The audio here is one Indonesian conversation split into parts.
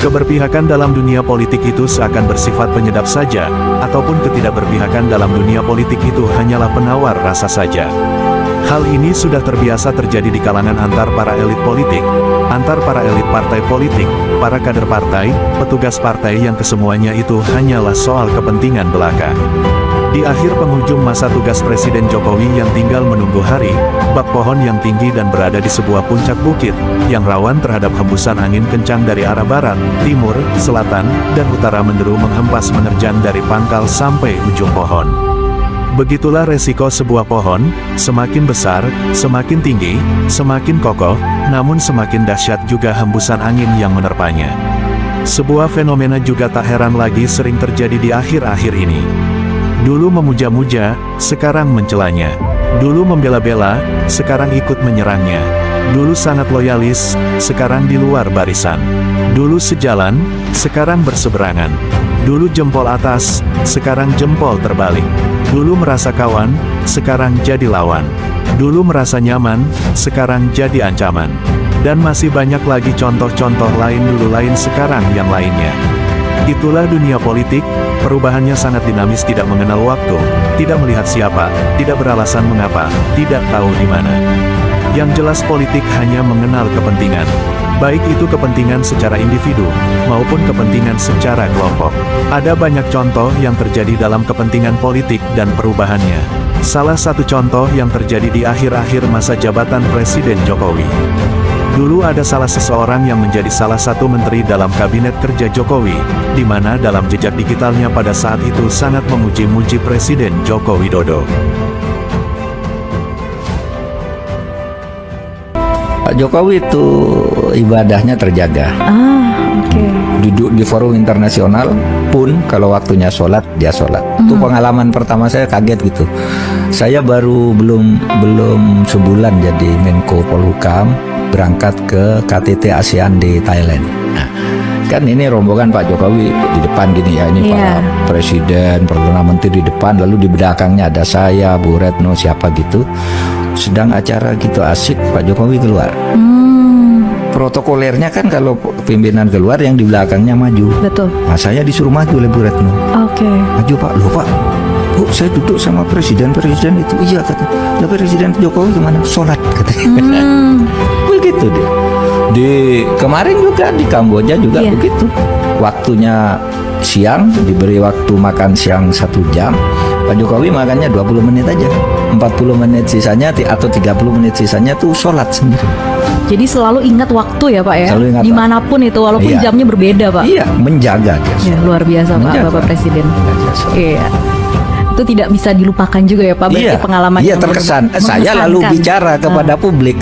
Keberpihakan dalam dunia politik itu seakan bersifat penyedap saja, ataupun ketidakberpihakan dalam dunia politik itu hanyalah penawar rasa saja. Hal ini sudah terbiasa terjadi di kalangan antar para elit politik, antar para elit partai politik, para kader partai, petugas partai yang kesemuanya itu hanyalah soal kepentingan belaka. Di akhir penghujung masa tugas Presiden Jokowi yang tinggal menunggu hari, bak pohon yang tinggi dan berada di sebuah puncak bukit, yang rawan terhadap hembusan angin kencang dari arah barat, timur, selatan, dan utara menderu menghempas menerjang dari pangkal sampai ujung pohon. Begitulah resiko sebuah pohon, semakin besar, semakin tinggi, semakin kokoh, namun semakin dahsyat juga hembusan angin yang menerpanya. Sebuah fenomena juga tak heran lagi sering terjadi di akhir-akhir ini. Dulu memuja-muja, sekarang mencelanya. Dulu membela-bela, sekarang ikut menyerangnya. Dulu sangat loyalis, sekarang di luar barisan. Dulu sejalan, sekarang berseberangan. Dulu jempol atas, sekarang jempol terbalik. Dulu merasa kawan, sekarang jadi lawan. Dulu merasa nyaman, sekarang jadi ancaman. Dan masih banyak lagi contoh-contoh lain dulu lain sekarang yang lainnya. Itulah dunia politik, perubahannya sangat dinamis, tidak mengenal waktu, tidak melihat siapa, tidak beralasan mengapa, tidak tahu di mana. Yang jelas politik hanya mengenal kepentingan, baik itu kepentingan secara individu, maupun kepentingan secara kelompok. Ada banyak contoh yang terjadi dalam kepentingan politik dan perubahannya. Salah satu contoh yang terjadi di akhir-akhir masa jabatan Presiden Jokowi. Dulu ada salah seseorang yang menjadi salah satu menteri dalam kabinet kerja Jokowi, di mana dalam jejak digitalnya pada saat itu sangat memuji-muji Presiden Joko Widodo. Pak Jokowi itu ibadahnya terjaga. Duduk di forum internasional pun kalau waktunya sholat, dia sholat. Itu pengalaman pertama saya, kaget gitu. Saya belum sebulan jadi Menko Polhukam, berangkat ke KTT ASEAN di Thailand. Nah, kan ini rombongan Pak Jokowi di depan gini ya, ini para presiden, perdana menteri di depan, lalu di belakangnya ada saya, Bu Retno, siapa gitu. Sedang acara gitu asik, Pak Jokowi keluar. Protokolernya kan kalau pimpinan keluar yang di belakangnya maju. Betul. Nah, saya disuruh maju oleh Bu Retno. Maju Pak, loh Pak, Bu, saya duduk sama presiden itu. Iya kata. Lah Presiden Jokowi kemana? Sholat katanya. Begitu deh. Di kemarin juga di Kamboja juga begitu. Waktunya siang, diberi waktu makan siang 1 jam. Pak Jokowi makannya 20 menit aja. 40 menit sisanya atau 30 menit sisanya tuh sholat sendiri. Jadi selalu ingat waktu ya Pak ya? Selalu ingat dimanapun itu, walaupun jamnya berbeda Pak. Iya, menjaga dia. Ya, luar biasa Pak, Bapak Presiden. Iya. Itu tidak bisa dilupakan juga ya Pak, berarti pengalaman. Iya, terkesan. Saya lalu bicara kepada publik.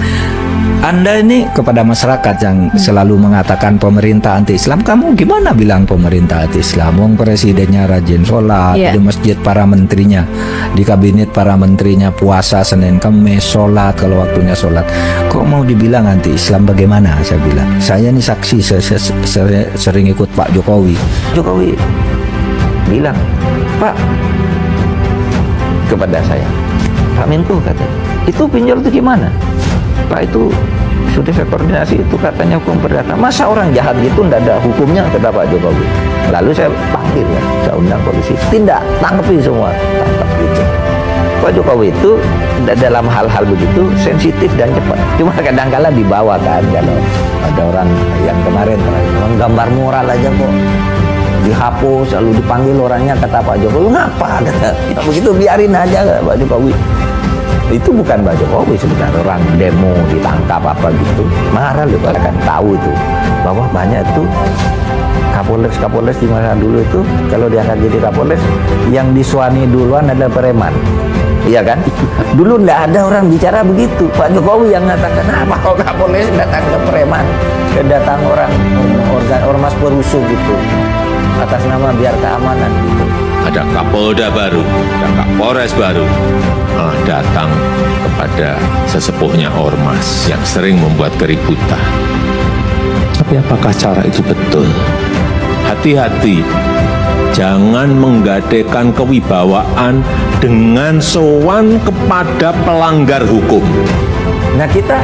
Anda ini kepada masyarakat yang selalu mengatakan pemerintah anti-Islam, kamu gimana bilang pemerintah anti-Islam? Wong presidennya rajin sholat, di masjid para menterinya, di kabinet para menterinya puasa Senin Kamis, sholat kalau waktunya sholat. Kok mau dibilang anti-Islam bagaimana? Saya bilang, saya ini saksi, saya sering ikut Pak Jokowi. Jokowi bilang, Pak, kepada saya, Pak Menko kata, itu pinjol itu gimana? Pak, itu sudah saya koordinasi, itu katanya hukum perdata. Masa orang jahat gitu tidak ada hukumnya, kata Pak Jokowi. Lalu saya panggil ya, saya undang polisi. Tindak, tangkapi semua, tangkap gitu. Pak Jokowi itu dalam hal-hal begitu sensitif dan cepat. Cuma kadang-kala dibawa kan, kalau ada orang yang kemarin gambar moral aja kok dihapus, lalu dipanggil orangnya, kata Pak Jokowi, ngapa? Kata, ya begitu biarin aja Pak Jokowi. Itu bukan Pak Jokowi sebenarnya, orang demo ditangkap apa gitu marah loh. Kan tahu itu bahwa banyak itu Kapolres di masa dulu itu kalau dia akan jadi Kapolres yang disuani duluan adalah preman, iya kan? Dulu nggak ada orang bicara begitu. Pak Jokowi yang mengatakan, apa kok Kapolres datang ke preman, kedatang orang ormas perusuh gitu atas nama biar keamanan gitu. Ada Kapolda baru, ada Kapolres baru, malah datang kepada sesepuhnya ormas yang sering membuat keributan. Tapi apakah cara itu betul? Hati-hati, jangan menggadekan kewibawaan dengan sowan kepada pelanggar hukum. Nah, kita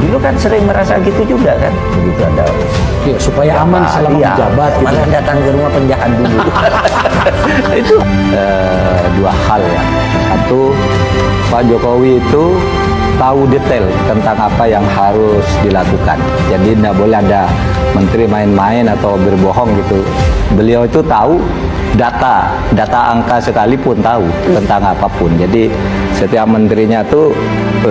Dulu kan sering merasa gitu juga kan, begitu ada Ya, supaya aman selama menjabat. Gitu. Malah datang ke rumah penjahat dulu. Itu dua hal ya. Satu, Pak Jokowi itu tahu detail tentang apa yang harus dilakukan. Jadi tidak boleh ada menteri main-main atau berbohong gitu. Beliau itu tahu data angka sekalipun tahu tentang apapun. Jadi setiap menterinya tuh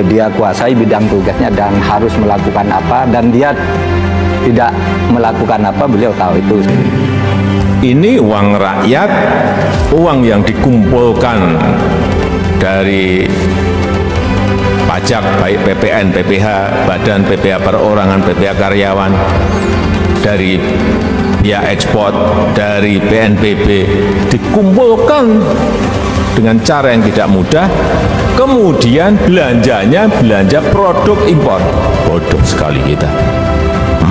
dia kuasai bidang tugasnya dan harus melakukan apa, dan dia tidak melakukan apa beliau tahu itu. Ini uang rakyat, uang yang dikumpulkan dari pajak baik PPN, PPH, Badan PPH Perorangan, PPH Karyawan, dari biaya ekspor, dari BNPB, dikumpulkan dengan cara yang tidak mudah, kemudian belanjanya belanja produk impor. Bodoh sekali kita.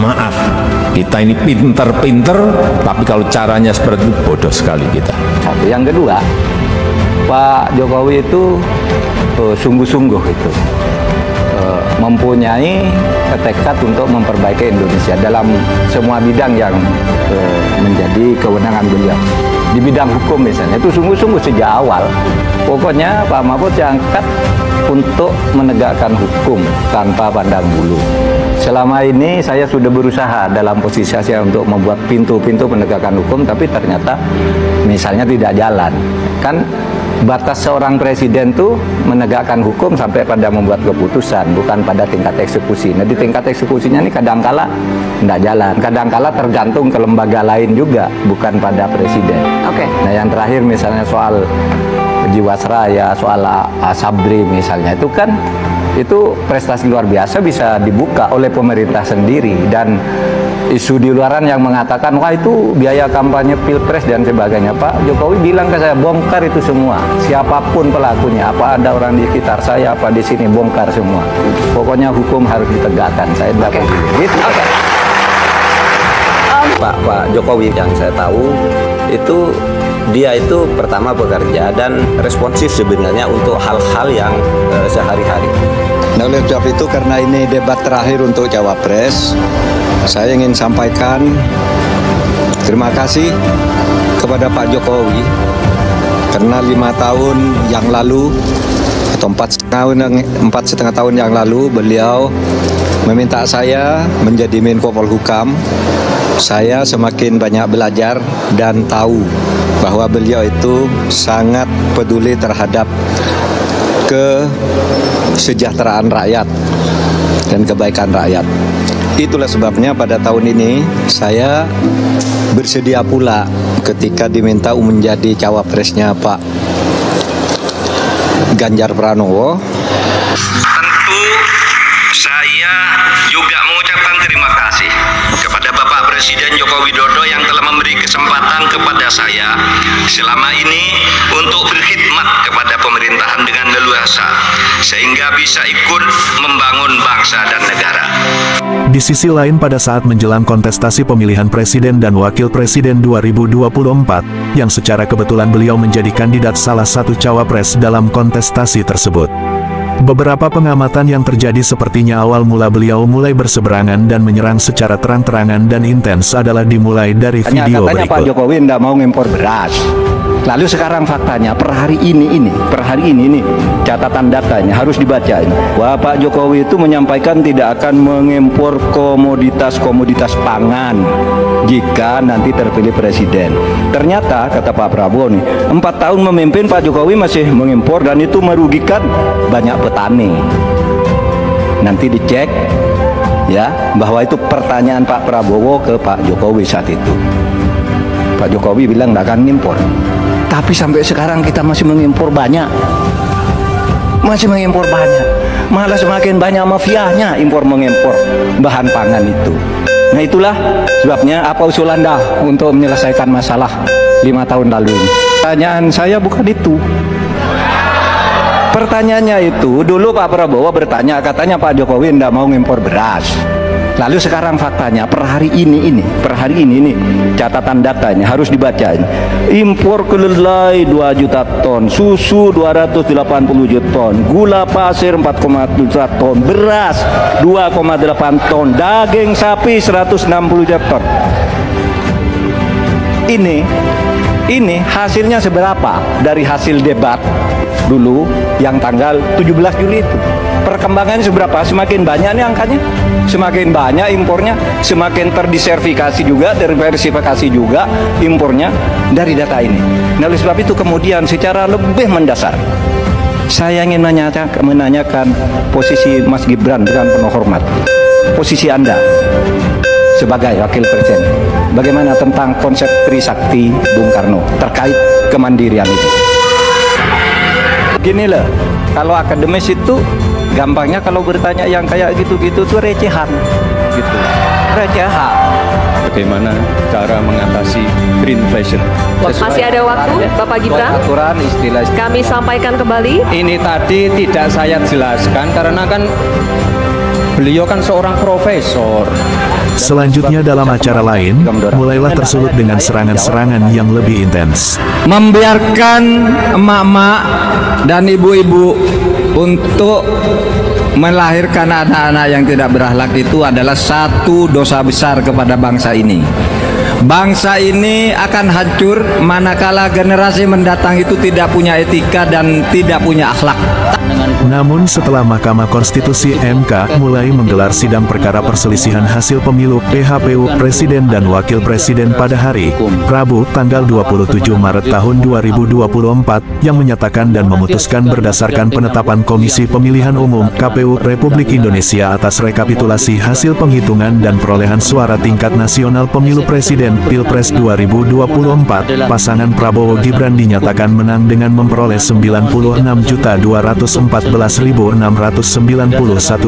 Maaf, kita ini pinter-pinter, tapi kalau caranya seperti itu bodoh sekali kita. Satu. Yang kedua, Pak Jokowi itu sungguh-sungguh itu mempunyai tekad untuk memperbaiki Indonesia dalam semua bidang yang menjadi kewenangan beliau. Di bidang hukum misalnya, itu sungguh-sungguh sejak awal. Pokoknya Pak Mahfud diangkat untuk menegakkan hukum tanpa pandang bulu. Selama ini saya sudah berusaha dalam posisi saya untuk membuat pintu-pintu penegakan hukum, tapi ternyata misalnya tidak jalan. Kan batas seorang presiden tuh menegakkan hukum sampai pada membuat keputusan, bukan pada tingkat eksekusi. Nah, di tingkat eksekusinya ini kadangkala tidak jalan, kadangkala tergantung ke lembaga lain juga, bukan pada presiden. Oke. Nah, yang terakhir misalnya soal Jiwasraya, soal Sabri misalnya, itu kan itu prestasi luar biasa bisa dibuka oleh pemerintah sendiri, dan isu di luaran yang mengatakan wah itu biaya kampanye pilpres dan sebagainya. Pak Jokowi bilang ke saya, bongkar itu semua, siapapun pelakunya, apa ada orang di sekitar saya, apa di sini, bongkar semua. Pokoknya hukum harus ditegakkan. Saya dapat gitu. Pak Jokowi yang saya tahu itu dia itu pertama bekerja dan responsif sebenarnya untuk hal-hal yang sehari-hari. Nah, oleh sebab itu karena ini debat terakhir untuk Cawapres, saya ingin sampaikan terima kasih kepada Pak Jokowi karena 5 tahun yang lalu atau 4,5 tahun yang lalu beliau meminta saya menjadi Menko Polhukam. Saya semakin banyak belajar dan tahu bahwa beliau itu sangat peduli terhadap kesejahteraan rakyat dan kebaikan rakyat. Itulah sebabnya pada tahun ini saya bersedia pula ketika diminta menjadi cawapresnya Pak Ganjar Pranowo. Tentu saya juga mengucapkan terima kasih kepada Bapak Presiden Joko Widodo yang telah memberi kesempatan kepada saya selama ini untuk berkhidmat kepada pemerintahan dengan leluasa sehingga bisa ikut membangun bangsa dan negara. Di sisi lain, pada saat menjelang kontestasi pemilihan presiden dan wakil presiden 2024, yang secara kebetulan beliau menjadi kandidat salah satu cawapres dalam kontestasi tersebut, beberapa pengamatan yang terjadi sepertinya awal mula beliau mulai berseberangan dan menyerang secara terang-terangan dan intens adalah dimulai dari video katanya berikut. Pak Jokowi tidak mau ngimpor beras. Lalu sekarang faktanya per hari ini catatan datanya harus dibaca ini. Wah, Pak Jokowi itu menyampaikan tidak akan mengimpor komoditas pangan jika nanti terpilih presiden. Ternyata kata Pak Prabowo nih, 4 tahun memimpin Pak Jokowi masih mengimpor dan itu merugikan banyak petani. Nanti dicek ya bahwa itu pertanyaan Pak Prabowo ke Pak Jokowi saat itu. Pak Jokowi bilang tidak akan ngimpor. Tapi sampai sekarang kita masih mengimpor banyak. Malah semakin banyak mafianya impor-mengimpor bahan pangan itu. Nah, itulah sebabnya apa usulan Anda untuk menyelesaikan masalah 5 tahun lalu ini. Pertanyaan saya bukan itu. Pertanyaannya itu, dulu Pak Prabowo bertanya, katanya Pak Jokowi tidak mau ngimpor beras. Lalu sekarang faktanya per hari ini catatan datanya harus dibaca ini. Impor kedelai 2 juta ton, susu 280 juta ton, gula pasir 4,7 ton, beras 2,8 ton, daging sapi 160 juta ton. Ini hasilnya seberapa dari hasil debat dulu yang tanggal 17 Juli itu. Perkembangannya seberapa? Semakin banyak nih angkanya, semakin banyak impornya, semakin terdiversifikasi juga impornya dari data ini. Nah, oleh sebab itu kemudian secara lebih mendasar saya ingin menanyakan posisi Mas Gibran dengan penuh hormat. Posisi Anda sebagai wakil presiden, bagaimana tentang konsep Trisakti Bung Karno terkait kemandirian itu? Gini loh, kalau akademis itu gampangnya kalau bertanya yang kayak gitu-gitu tuh recehan, gitu. Recehan. Bagaimana cara mengatasi greenflation? Masih ada waktu, Bapak Gibran? Aturan istilah. Kami sampaikan kembali. Ini tadi tidak saya jelaskan karena kan beliau kan seorang profesor. Selanjutnya dalam acara lain, mulailah tersulut dengan serangan-serangan yang lebih intens. Membiarkan emak-emak dan ibu-ibu untuk melahirkan anak-anak yang tidak berakhlak itu adalah satu dosa besar kepada bangsa ini. Bangsa ini akan hancur manakala generasi mendatang itu tidak punya etika dan tidak punya akhlak. Namun setelah Mahkamah Konstitusi (MK) mulai menggelar sidang perkara perselisihan hasil pemilu PHPU Presiden dan Wakil Presiden pada hari Rabu tanggal 27 Maret tahun 2024 yang menyatakan dan memutuskan berdasarkan penetapan Komisi Pemilihan Umum KPU Republik Indonesia atas rekapitulasi hasil penghitungan dan perolehan suara tingkat nasional pemilu Presiden Pilpres 2024, pasangan Prabowo Gibran dinyatakan menang dengan memperoleh 96.214.691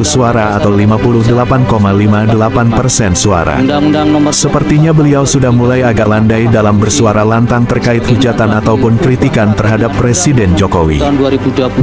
suara atau 58,58% suara. Sepertinya beliau sudah mulai agak landai dalam bersuara lantang terkait hujatan ataupun kritikan terhadap Presiden Jokowi.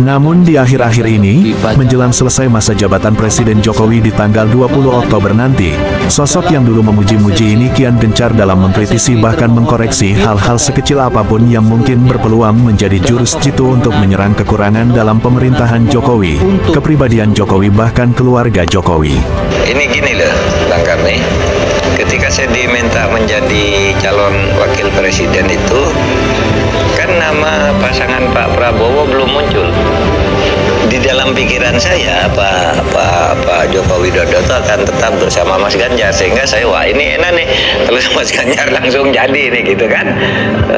Namun di akhir-akhir ini, menjelang selesai masa jabatan Presiden Jokowi di tanggal 20 Oktober nanti, sosok yang dulu memuji-muji ini kian gencar dalam mengkritisi bahkan mengkoreksi hal-hal sekecil apapun yang mungkin berpeluang menjadi jurus jitu untuk menyerang kekurangan dalam pemerintahan Jokowi, kepribadian Jokowi bahkan keluarga Jokowi. Ini gini loh, Bang Karni, ketika saya diminta menjadi calon wakil presiden itu, kan nama pasangan Pak Prabowo belum muncul. Di dalam pikiran saya Pak Joko Widodo itu akan tetap bersama Mas Ganjar, sehingga saya wah ini enak nih kalau Mas Ganjar langsung jadi nih gitu kan.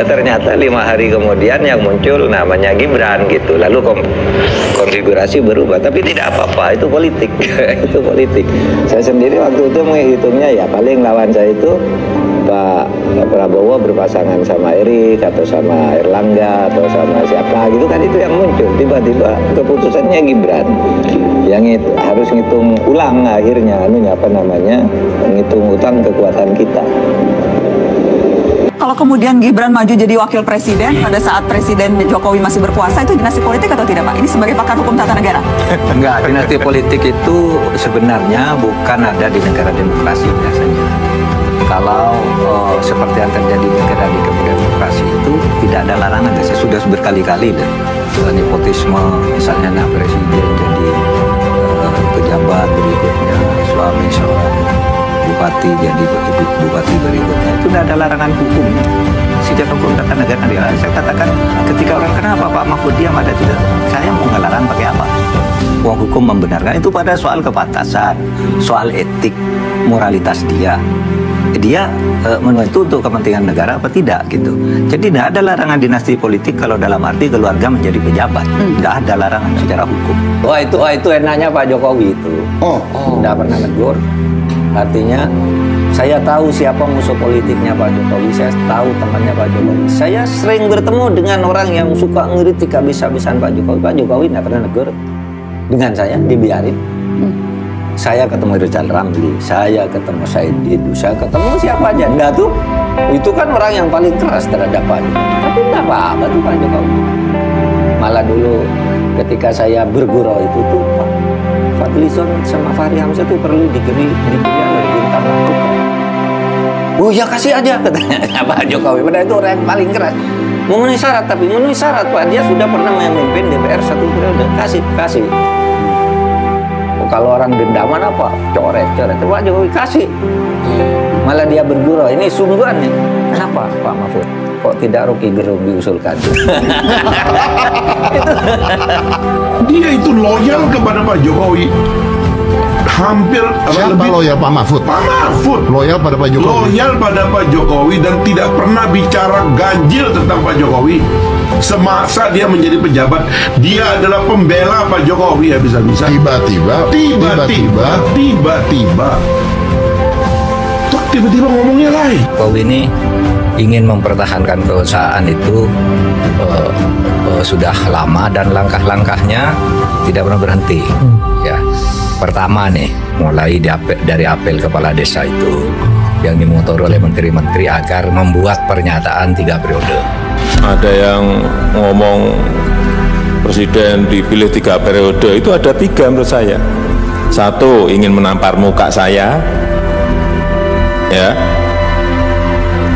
Ternyata 5 hari kemudian yang muncul namanya Gibran gitu, lalu konfigurasi berubah, tapi tidak apa-apa, itu politik. Itu politik. Saya sendiri waktu itu menghitungnya ya paling lawan saya itu Pak Prabowo berpasangan sama Erik atau sama Erlangga atau sama siapa gitu kan, itu yang muncul. Tiba-tiba keputusannya Gibran yang harus ngitung ulang akhirnya ngitung utang kekuatan kita. Kalau kemudian Gibran maju jadi wakil presiden pada saat Presiden Jokowi masih berkuasa, itu dinasti politik atau tidak, Pak? Ini sebagai pakar hukum tata negara. Enggak, dinasti politik itu sebenarnya bukan ada di negara demokrasi biasanya. Kalau seperti yang terjadi di negara demokrasi itu tidak ada larangan. Saya sudah berkali-kali dan nepotisme, misalnya anak presiden jadi pejabat berikutnya, suami seorang bupati jadi bupati berikutnya, itu tidak ada larangan hukum. Sejak hukum tata negara, saya katakan ketika orang kenapa Pak Mahfud diam, ada tidak, saya mau ngelarang pakai apa? Uang hukum membenarkan itu pada soal kepantasan, soal etik, moralitas dia menentu untuk kepentingan negara apa tidak gitu. Jadi tidak ada larangan dinasti politik kalau dalam arti keluarga menjadi pejabat. Tidak ada larangan secara hukum. Itu enaknya Pak Jokowi itu. Tidak pernah negur. Artinya saya tahu siapa musuh politiknya Pak Jokowi, saya tahu temannya Pak Jokowi. Saya sering bertemu dengan orang yang suka ngeritik habis-habisan Pak Jokowi. Pak Jokowi tidak pernah negur dengan saya, dibiarin. Saya ketemu Rizal Ramli, saya ketemu Said Didu, saya ketemu siapa aja. Enggak tuh, itu kan orang yang paling keras terhadap Pak Jokowi. Tapi enggak apa-apa tuh Pak Jokowi. Malah dulu ketika saya bergurau itu tuh Pak Fadlizon sama Fahri Hamzah itu perlu diberi oleh bintang Mahfud. Oh ya kasih aja katanya Pak Jokowi. Padahal itu orang yang paling keras. Memenuhi syarat, tapi memenuhi syarat Pak. Dia sudah pernah memimpin DPR 1 periode. Kasih. Oh, kalau orang dendaman apa? Coret. Pak Jokowi kasih. Malah dia bergurau. Ini sungguhan nih. Kenapa Pak Mahfud? Kok tidak Rocky Gerung diusulkan? Dia itu loyal kepada Pak Jokowi. Hampir siapa loyal? Pak Mahfud. Pak Mahfud loyal pada Pak Jokowi. Loyal pada Pak Jokowi dan tidak pernah bicara ganjil tentang Pak Jokowi. Semasa dia menjadi pejabat, dia adalah pembela Pak Jokowi habis-habisan. Tiba-tiba ngomongnya lain. Jokowi ini ingin mempertahankan kekuasaan itu sudah lama dan langkah-langkahnya tidak pernah berhenti. Ya, pertama nih, mulai dari apel kepala desa itu yang dimotori oleh menteri-menteri agar membuat pernyataan 3 periode. Ada yang ngomong presiden dipilih 3 periode, itu ada 3 menurut saya. 1, ingin menampar muka saya, ya.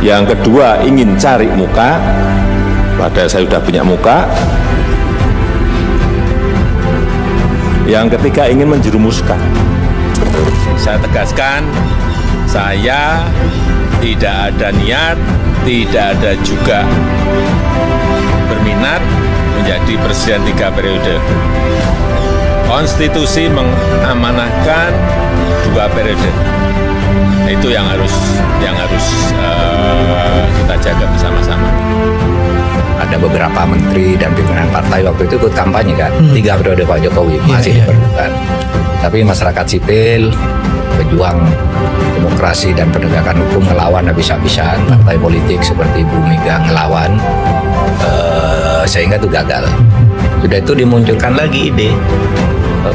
Yang kedua, ingin cari muka, padahal saya sudah punya muka. Yang ketiga, ingin menjerumuskan. Saya tegaskan, saya tidak ada niat, tidak ada juga berminat menjadi presiden 3 periode. Konstitusi mengamanahkan 2 periode. Itu yang harus kita jaga bersama-sama. Ada beberapa menteri dan pimpinan partai waktu itu ikut kampanye kan, 3 periode Pak Jokowi masih diperlukan. Tapi masyarakat sipil, pejuang demokrasi dan penegakan hukum ngelawan habis-habisan, partai politik seperti Bu Mega ngelawan, sehingga itu gagal. Sudah itu dimunculkan lagi ide,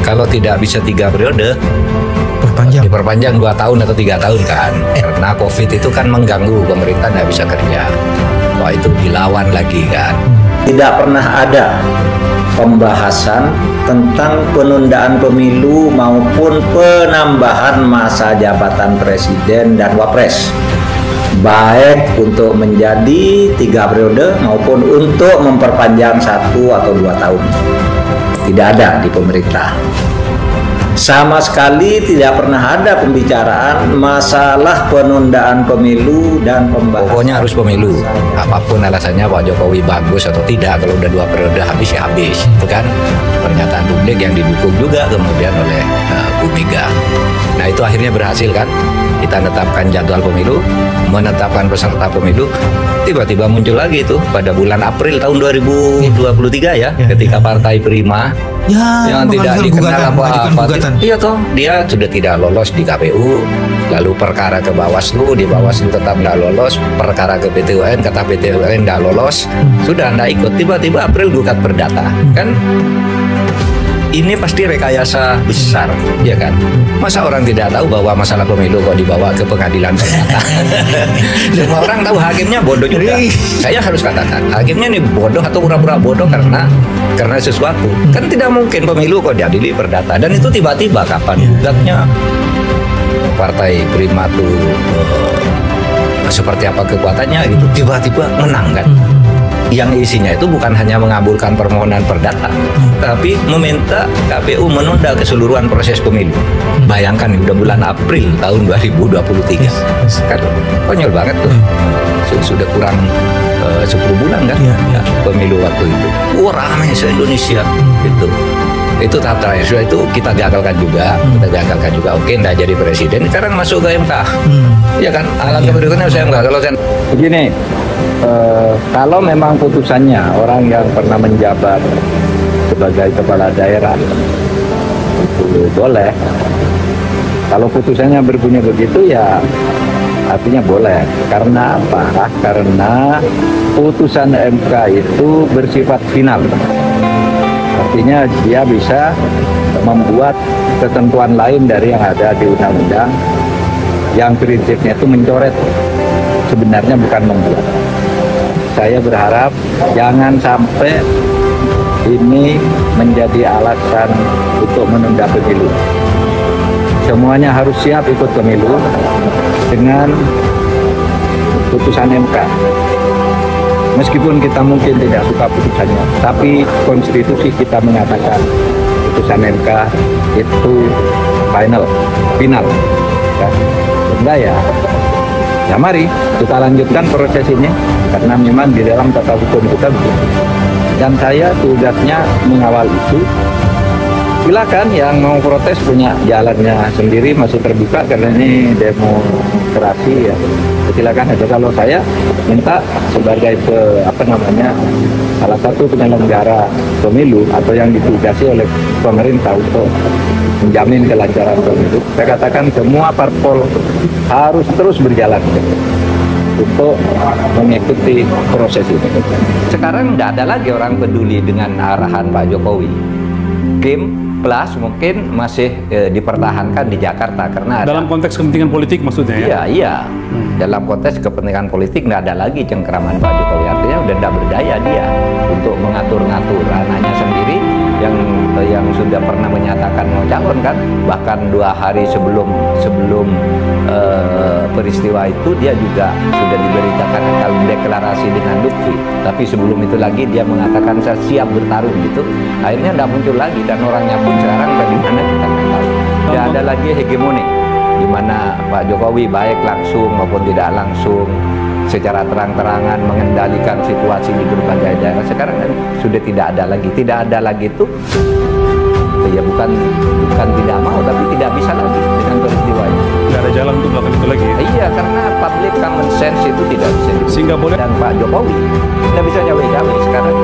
kalau tidak bisa 3 periode, diperpanjang 2 tahun atau 3 tahun kan, karena COVID itu kan mengganggu pemerintah nggak bisa kerja. Wah, itu dilawan lagi kan. Tidak pernah ada pembahasan tentang penundaan pemilu maupun penambahan masa jabatan presiden dan wapres, baik untuk menjadi 3 periode maupun untuk memperpanjang 1 atau 2 tahun. Tidak ada di pemerintah. Sama sekali tidak pernah ada pembicaraan masalah penundaan pemilu dan pembahasan. Pokoknya harus pemilu. Apapun alasannya Pak Jokowi bagus atau tidak, kalau udah 2 periode habis ya habis. Itu kan pernyataan publik yang didukung juga kemudian oleh Bu Mega. Nah, itu akhirnya berhasil kan. Kita menetapkan jadwal pemilu, menetapkan peserta pemilu. Tiba-tiba muncul lagi itu pada bulan April tahun 2023 ya, ketika Partai Prima yang tidak dikenal apa-apa. Iya toh, dia sudah tidak lolos di KPU, lalu perkara ke Bawaslu, di Bawaslu tetap tidak lolos, perkara ke PT UN, kata PT UN tidak lolos, sudah tidak ikut. Tiba-tiba April gugat perdata, kan? Ini pasti rekayasa besar, ya kan? Masa orang tidak tahu bahwa masalah pemilu kok dibawa ke pengadilan perdata? Semua orang tahu, hakimnya bodoh juga. Saya harus katakan, hakimnya ini bodoh atau pura-pura bodoh karena sesuatu. Kan tidak mungkin pemilu kok diadili perdata. Dan itu tiba-tiba kapan gugatnya Partai Prima tuh seperti apa kekuatannya gitu, tiba-tiba menang kan? Yang isinya itu bukan hanya mengabulkan permohonan perdata, tapi meminta KPU menunda keseluruhan proses pemilu. Bayangkan udah bulan April tahun 2023, kan konyol banget tuh. Sudah kurang 10 bulan kan pemilu waktu itu. Wah, ramai se-Indonesia gitu. Itu tahap terakhir. Sudah itu kita gagalkan juga, Oke, nggak jadi presiden. Sekarang masuk ke MK, ya kan? Alat keberikutnya saya MK. Kalau saya begini. Kalau memang putusannya orang yang pernah menjabat sebagai kepala daerah itu boleh. Kalau putusannya berbunyi begitu ya artinya boleh. Karena apa? Karena putusan MK itu bersifat final. Artinya dia bisa membuat ketentuan lain dari yang ada di undang-undang yang prinsipnya itu mencoret, sebenarnya bukan membuat. Saya berharap jangan sampai ini menjadi alasan untuk menunda pemilu. Semuanya harus siap ikut pemilu dengan putusan MK. Meskipun kita mungkin tidak suka putusannya, tapi konstitusi kita mengatakan putusan MK itu final. Enggak ya? Ya mari kita lanjutkan proses ini karena memang di dalam tata hukum kita begitu. Dan saya tugasnya mengawal itu. Silakan yang mau protes punya jalannya sendiri, masih terbuka karena ini demokrasi ya. Silakan aja. Kalau saya minta sebagai salah satu penyelenggara pemilu atau yang ditugasi oleh pemerintah untuk menjamin kelancaran pemilu, saya katakan semua parpol harus terus berjalan untuk mengikuti proses ini. Sekarang tidak ada lagi orang peduli dengan arahan Pak Jokowi. Kim Plus mungkin masih dipertahankan di Jakarta karena dalam konteks kepentingan politik maksudnya ya? Iya. Dalam konteks kepentingan politik nggak ada lagi cengkeraman Pak Jokowi, artinya udah tidak berdaya dia untuk mengatur-ngatur anaknya sendiri yang sudah pernah menyatakan mau calon kan, bahkan 2 hari sebelum peristiwa itu dia juga sudah diberitakan akan deklarasi dengan Lutfi, tapi sebelum itu lagi dia mengatakan saya siap bertarung gitu. Akhirnya tidak muncul lagi dan orangnya pun sekarang dari mana kita nggak tahu. Tidak ada lagi hegemoni di mana Pak Jokowi baik langsung maupun tidak langsung secara terang-terangan mengendalikan situasi di berbagai daerah. Sekarang kan sudah tidak ada lagi itu ya bukan tidak mau tapi tidak bisa lagi dengan peristiwa ini. Tidak ada jalan untuk melakukan itu lagi. Iya, karena public common sense itu tidak bisa dibuat. Sehingga boleh. Dan Pak Jokowi tidak bisa cawe-cawe sekarang.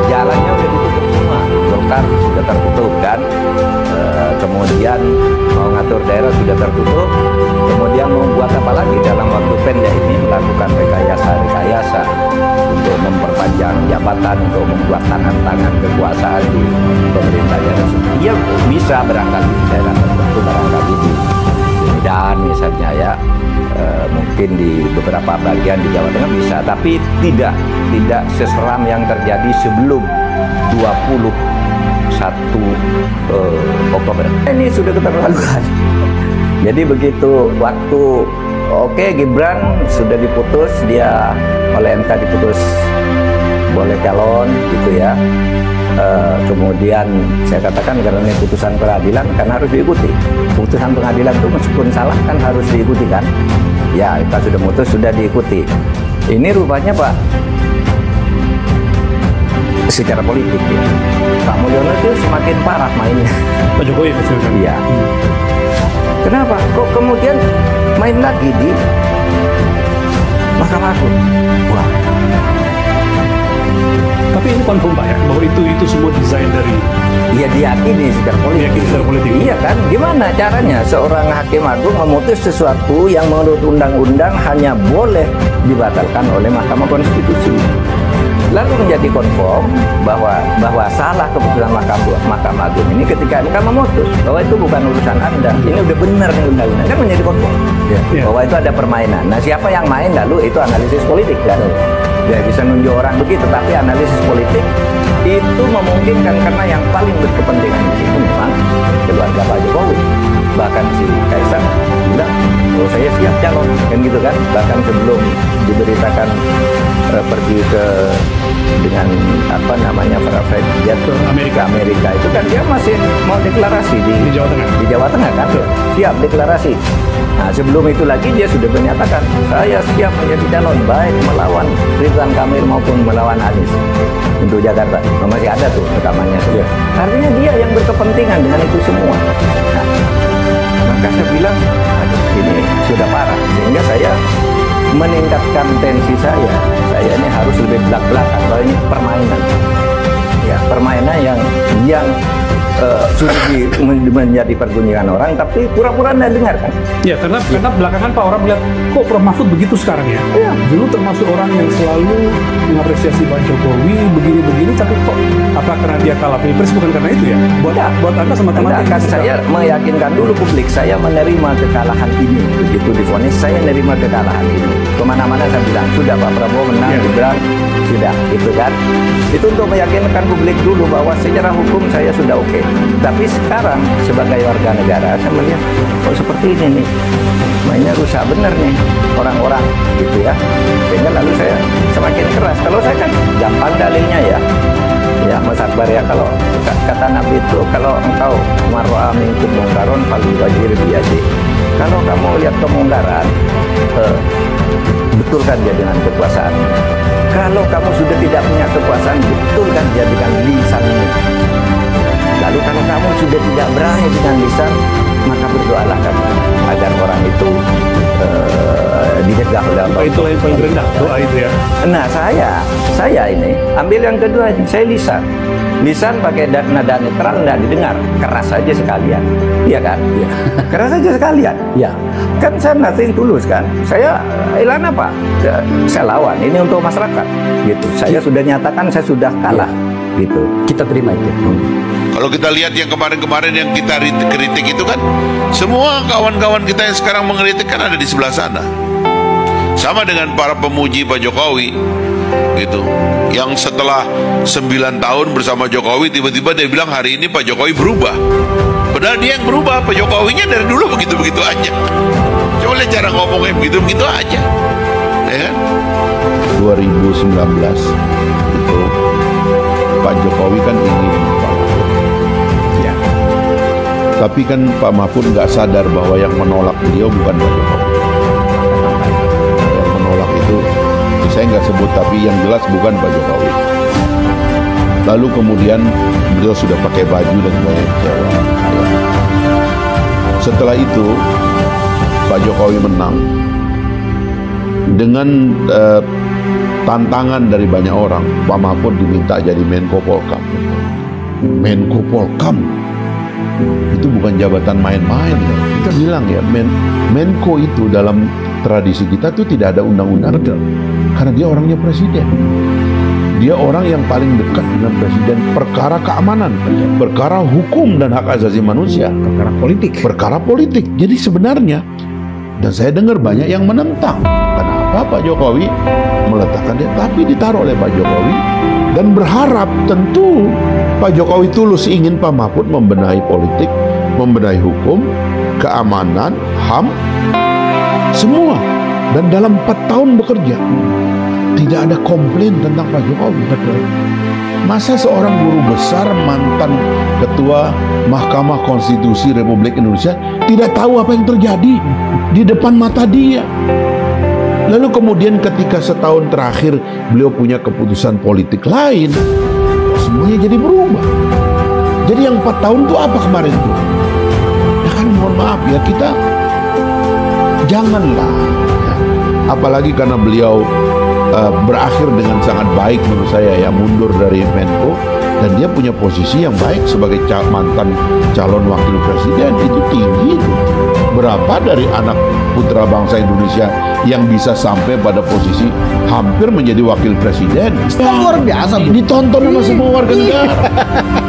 Jalannya udah ditutup semua. Golkar sudah tertutup kan. Kemudian mau ngatur daerah sudah tertutup. Kemudian mau buat apa lagi dalam waktu pendek ini melakukan rekayasa untuk memperpanjang jabatan, untuk membuat tangan-tangan kekuasaan di pemerintah daerah. Iya bisa barangkali di daerah tertentu, barangkali di Medan misalnya ya, mungkin di beberapa bagian di Jawa Tengah bisa, tapi tidak seseram yang terjadi sebelum 21 Oktober. Ini sudah keterlaluan. Jadi begitu waktu Gibran sudah diputus, dia oleh MK diputus boleh calon gitu ya. Kemudian saya katakan karena ini putusan peradilan kan harus diikuti. Putusan pengadilan itu meskipun salah kan harus diikuti kan. Ya kita sudah mutus, sudah diikuti. Ini rupanya Pak secara politik ya, Pak Mulyono itu semakin parah mainnya. Pak Jokowi maksudnya? Iya. Kenapa? Kok kemudian main lagi di Mahkamah Agung? Wah. Tapi ini confirm Pak ya, bahwa itu semua desain dari... Iya diyakini secara politik. Iya kan? Gimana caranya seorang hakim agung memutus sesuatu yang menurut undang-undang hanya boleh dibatalkan oleh Mahkamah Konstitusi? Lalu menjadi konform bahwa salah keputusan Mahkamah Agung ini ketika MK memutus bahwa itu bukan urusan Anda, ini udah benar nih undang-undang, kan menjadi konform bahwa itu ada permainan. Nah siapa yang main lalu itu analisis politik kan? Dia bisa nunjuk orang begitu, tapi analisis politik itu memungkinkan karena yang paling berkepentingan di situ memang keluarga Pak Jokowi. Bahkan si Kaisang bilang, oh saya siap calon, kan gitu kan? Bahkan sebelum diberitakan pergi ke dengan apa namanya private jet ke Amerika itu kan dia masih mau deklarasi di Jawa Tengah kan? Siap deklarasi. Nah sebelum itu lagi dia sudah menyatakan saya siap menjadi calon baik melawan Ridwan Kamil maupun melawan Anies untuk Jakarta. Masih ada tuh rekamannya. Artinya dia yang berkepentingan dengan itu semua. Nah, maka saya bilang ini sudah parah sehingga saya meningkatkan tensi saya ini harus lebih belak-belakan bahwa ini permainan ya, permainan yang sudah menjadi pergunjingan orang tapi pura-pura tidak dengar kan ya, karena belakangan Pak orang melihat kok Prof Mahfud begitu sekarang ya, dulu termasuk orang yang selalu mengapresiasi Pak Jokowi begini-begini, tapi kok apa karena dia kalah pilpres, bukan karena itu ya buat Anda sama teman-teman? Kan saya meyakinkan dulu publik saya menerima kekalahan ini, begitu divonis saya menerima kekalahan ini, kemana-mana saya bilang sudah Pak Prabowo menang, Gibran sudah, gitu kan, itu untuk meyakinkan publik publik dulu bahwa secara hukum saya sudah oke. Tapi sekarang sebagai warga negara saya melihat kok seperti ini nih, mainnya rusak bener nih orang-orang gitu ya. Sehingga lalu saya semakin keras. Kalau saya kan gampang dalilnya ya Mas Akbar ya, kalau kata Nabi itu kalau engkau marwa minkum mungkaron fal wajir biyadi. Kalau kamu lihat kemungkaran, betulkan dia dengan kekuasaan. Kalau kamu sudah tidak punya kekuasaan, betulkan dia dengan lisanmu. Lalu kalau kamu sudah tidak berani dengan lisan, maka berdoalah kamu agar orang itu dicegah oleh Allah. Itulah yang paling rendah, doa itu ya. Nah saya ini ambil yang kedua, saya lisan. Lisan pakai nada netral, nggak didengar, keras saja sekalian, iya kan? Ya. Keras saja sekalian, ya. Kan saya nothing tulus kan, saya ilan apa? Saya lawan, ini untuk masyarakat, gitu. Saya sudah nyatakan saya sudah kalah, gitu. Kita terima itu. Kalau kita lihat yang kemarin-kemarin yang kita kritik itu kan, semua kawan-kawan kita yang sekarang mengkritik kan ada di sebelah sana. Sama dengan para pemuji Pak Jokowi, gitu. Yang setelah 9 tahun bersama Jokowi, tiba-tiba dia bilang hari ini Pak Jokowi berubah. Padahal dia yang berubah, Pak Jokowinya dari dulu begitu-begitu aja. Coba lihat cara ngomongnya begitu-begitu aja, ya kan? 2019 itu Pak Jokowi kan ingin Pak Mahfud, ya. Tapi kan Pak Mahfud nggak sadar bahwa yang menolak beliau bukan Pak Jokowi. Yang menolak itu saya nggak sebut, tapi yang jelas bukan Pak Jokowi. Lalu kemudian beliau sudah pakai baju dan banyak kecewa. Setelah itu Pak Jokowi menang dengan tantangan dari banyak orang. Pak Mahfud diminta jadi Menko Polkam. Menko Polkam itu bukan jabatan main-main. Kita bilang ya, Menko itu dalam tradisi kita tuh tidak ada undang-undang. Karena dia orangnya presiden. Dia orang yang paling dekat dengan presiden. Perkara keamanan, perkara hukum dan hak asasi manusia, perkara politik. Jadi sebenarnya, dan saya dengar banyak yang menentang, kenapa Pak Jokowi meletakkan dia, tapi ditaruh oleh Pak Jokowi dan berharap tentu Pak Jokowi tulus ingin Pak Mahfud membenahi politik, membenahi hukum, keamanan, HAM, semua. Dan dalam 4 tahun bekerja tidak ada komplain tentang Pak Jokowi. Masa seorang guru besar, mantan ketua Mahkamah Konstitusi Republik Indonesia tidak tahu apa yang terjadi di depan mata dia? Lalu kemudian ketika setahun terakhir beliau punya keputusan politik lain, semuanya jadi berubah. Jadi yang 4 tahun itu apa kemarin tuh? Ya kan mohon maaf ya, kita janganlah. Apalagi karena beliau berakhir dengan sangat baik menurut saya ya, mundur dari Menko, dan dia punya posisi yang baik sebagai mantan calon wakil presiden, itu tinggi itu. Berapa dari anak putra bangsa Indonesia yang bisa sampai pada posisi hampir menjadi wakil presiden? Luar biasa, ditonton sama semua warga negara.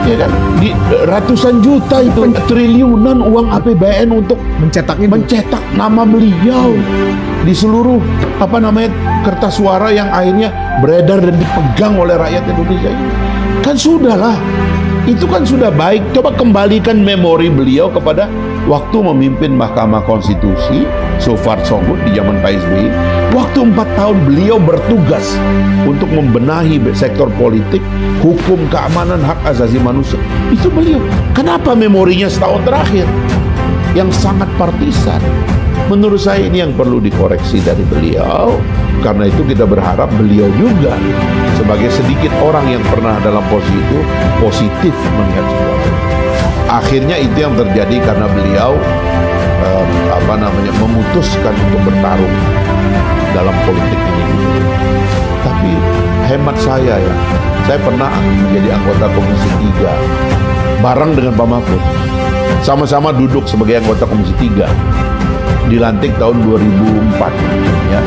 Ya kan? Di ratusan juta itu, triliunan uang APBN untuk mencetak nama beliau di seluruh kertas suara yang akhirnya beredar dan dipegang oleh rakyat Indonesia ini. Kan sudahlah, itu kan sudah baik. Coba kembalikan memori beliau kepada waktu memimpin Mahkamah Konstitusi, so far so good di zaman Pak SBY. Waktu 4 tahun beliau bertugas untuk membenahi sektor politik, hukum, keamanan, hak asasi manusia. Itu beliau. Kenapa memorinya setahun terakhir yang sangat partisan? Menurut saya ini yang perlu dikoreksi dari beliau. Karena itu kita berharap beliau juga sebagai sedikit orang yang pernah dalam posisi itu positif melihat situasi. Akhirnya itu yang terjadi karena beliau memutuskan untuk bertarung dalam politik ini. Tapi hemat saya ya, saya pernah menjadi anggota Komisi 3 bareng dengan Pak Mahfud. Sama-sama duduk sebagai anggota Komisi 3. Dilantik tahun 2004 ya,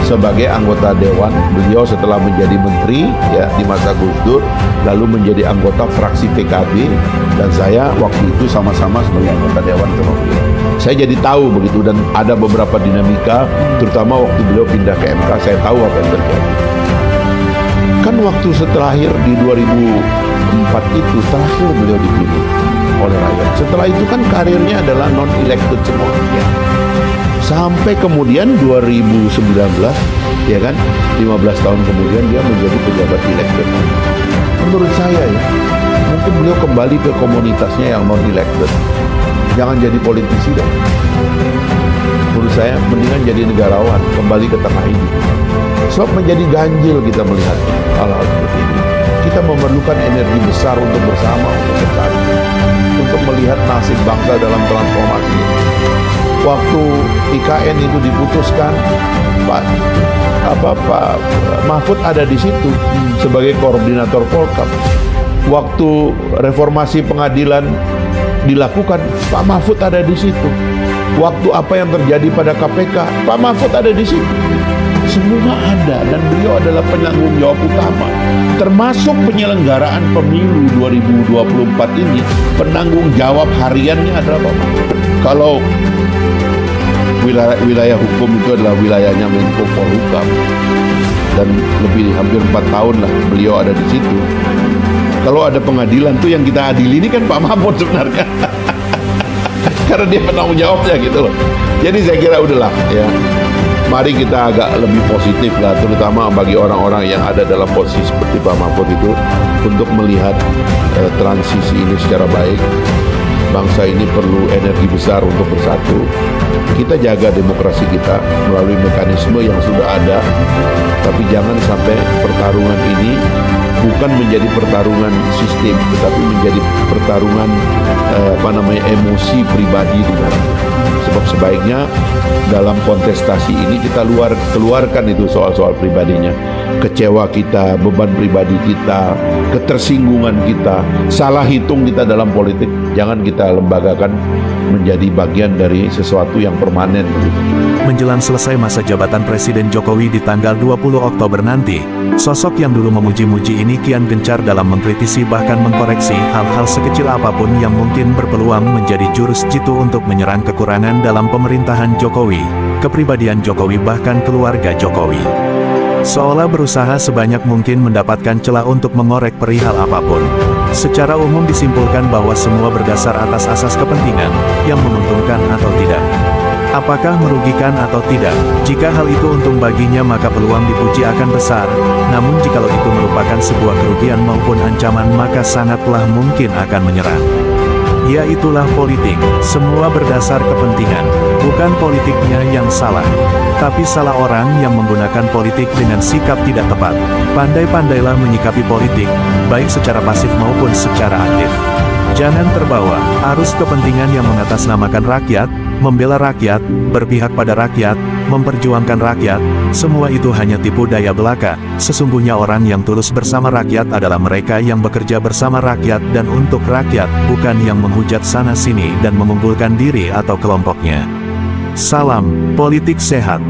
sebagai anggota dewan. Beliau setelah menjadi menteri ya di masa Gus Dur, lalu menjadi anggota fraksi PKB, dan saya waktu itu sama-sama sebagai anggota dewan sama beliau. Saya jadi tahu begitu, dan ada beberapa dinamika, terutama waktu beliau pindah ke MK, saya tahu apa yang terjadi. Kan waktu terakhir di 2004 itu terakhir beliau dipilih oleh rakyat. Setelah itu kan karirnya adalah non-elected semua. Ya. Sampai kemudian 2019, ya kan, 15 tahun kemudian dia menjadi pejabat elected. Menurut saya ya, mungkin beliau kembali ke komunitasnya yang non-elected. Jangan jadi politisi dong. Menurut saya mendingan jadi negarawan, kembali ke tengah ini. Sebab menjadi ganjil kita melihat hal-hal seperti ini. Kita memerlukan energi besar untuk bersama, untuk bersatu, untuk melihat nasib bangsa dalam transformasi ini. Waktu IKN itu diputuskan, Pak Mahfud ada di situ sebagai koordinator Polkam. Waktu reformasi pengadilan dilakukan, Pak Mahfud ada di situ. Waktu apa yang terjadi pada KPK, Pak Mahfud ada di situ. Semua ada, dan beliau adalah penanggung jawab utama. Termasuk penyelenggaraan pemilu 2024 ini, penanggung jawab hariannya adalah Pak Mahfud. Kalau wilayah hukum itu adalah wilayahnya Menko Polhukam, dan lebih hampir 4 tahun lah beliau ada di situ. Kalau ada pengadilan tuh yang kita adili ini kan Pak Mahfud sebenarnya. Karena dia penanggung jawabnya gitu loh. Jadi saya kira udahlah ya. Mari kita agak lebih positif lah, terutama bagi orang-orang yang ada dalam posisi seperti Pak Mahfud itu, untuk melihat transisi ini secara baik. Bangsa ini perlu energi besar untuk bersatu. Kita jaga demokrasi kita melalui mekanisme yang sudah ada, tapi jangan sampai pertarungan ini bukan menjadi pertarungan sistem, tetapi menjadi pertarungan emosi pribadi dengan. Sebab sebaiknya dalam kontestasi ini kita keluarkan itu soal-soal pribadinya, kecewa kita, beban pribadi kita, ketersinggungan kita, salah hitung kita dalam politik, jangan kita lembagakan menjadi bagian dari sesuatu yang permanen. Menjelang selesai masa jabatan Presiden Jokowi di tanggal 20 Oktober nanti, sosok yang dulu memuji-muji ini kian gencar dalam mengkritisi bahkan mengkoreksi hal-hal sekecil apapun yang mungkin berpeluang menjadi jurus jitu untuk menyerang kekurangan dalam pemerintahan Jokowi, kepribadian Jokowi bahkan keluarga Jokowi. Seolah berusaha sebanyak mungkin mendapatkan celah untuk mengorek perihal apapun. Secara umum disimpulkan bahwa semua berdasar atas asas kepentingan, yang menguntungkan atau tidak. Apakah merugikan atau tidak? Jika hal itu untung baginya maka peluang dipuji akan besar, namun jikalau itu merupakan sebuah kerugian maupun ancaman maka sangatlah mungkin akan menyerang. Ya itulah politik, semua berdasar kepentingan, bukan politiknya yang salah. Tapi salah orang yang menggunakan politik dengan sikap tidak tepat. Pandai-pandailah menyikapi politik, baik secara pasif maupun secara aktif. Jangan terbawa arus kepentingan yang mengatasnamakan rakyat, membela rakyat, berpihak pada rakyat, memperjuangkan rakyat, semua itu hanya tipu daya belaka. Sesungguhnya orang yang tulus bersama rakyat adalah mereka yang bekerja bersama rakyat dan untuk rakyat, bukan yang menghujat sana-sini dan mengunggulkan diri atau kelompoknya. Salam politik sehat.